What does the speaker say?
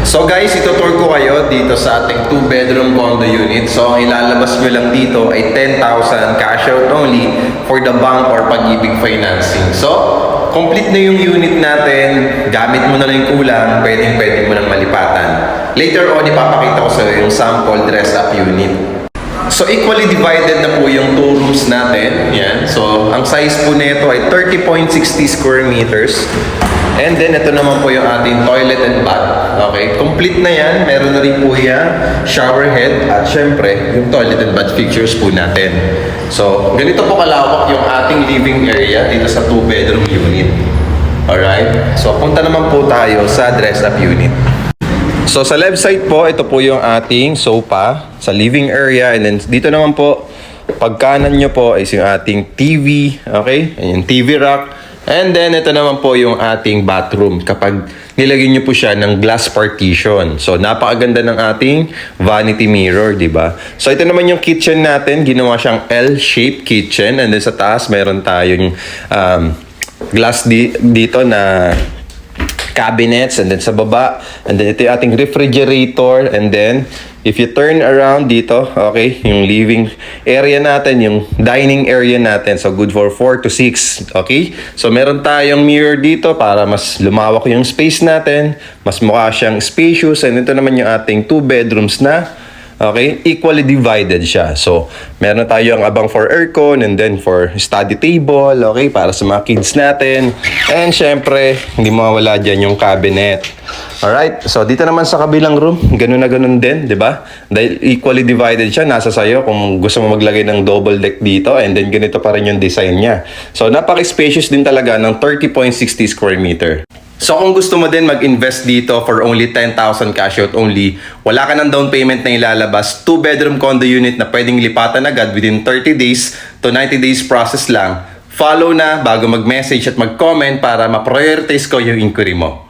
So guys, itutour ko kayo dito sa ating 2-bedroom condo unit. So ang ilalabas nyo lang dito ay 10,000 cash out only for the bank or Pag-ibig financing. So, complete na yung unit natin. Gamit mo na lang yung kulang, pwede mo nang malipatan. Later on, ipapakita ko sa iyo yung sample dress-up unit. So, equally divided na po yung 2 rooms natin. Yan. So, ang size po nito ay 30.60 square meters. And then, ito naman po yung ating toilet and bath. Okay, complete na yan. Meron na rin po yan shower head at syempre, yung toilet and bath features po natin. So, ganito po kalawak yung ating living area dito sa 2-bedroom unit. Alright? So, punta naman po tayo sa dress-up unit. So, sa left side po, ito po yung ating sofa sa living area. And then, dito naman po, pagkanan nyo po is yung ating TV. Okay? Yung TV rack. And then, ito naman po yung ating bathroom kapag nilagyan nyo po siya ng glass partition. So, napakaganda ng ating vanity mirror, di ba? So, ito naman yung kitchen natin. Ginawa siyang L-shaped kitchen. And then, sa taas, meron tayong glass dito na cabinets. And then, sa baba, and then, ito yung ating refrigerator. And then, if you turn around dito, okay, yung living area natin, yung dining area natin. So, good for 4 to 6, okay? So, meron tayong mirror dito para mas lumawak yung space natin. Mas mukha siyang spacious. And ito naman yung ating 2 bedrooms na, okay, equally divided siya. So, meron tayong abang for aircon and then for study table, okay, para sa mga kids natin. And syempre, hindi mawawala dyan yung cabinet. Alright, so dito naman sa kabilang room, ganun na ganun din, di ba? Dahil equally divided siya, nasa sayo kung gusto mo maglagay ng double deck dito and then ganito pa rin yung design niya. So, napaka-spacious din talaga ng 30.60 square meter. So kung gusto mo din mag-invest dito for only 10,000 cash out only, wala ka ng down payment na ilalabas, 2-bedroom condo unit na pwedeng lipatan agad within 30 days to 90 days process lang, follow na bago mag-message at mag-comment para ma-prioritize ko yung inquiry mo.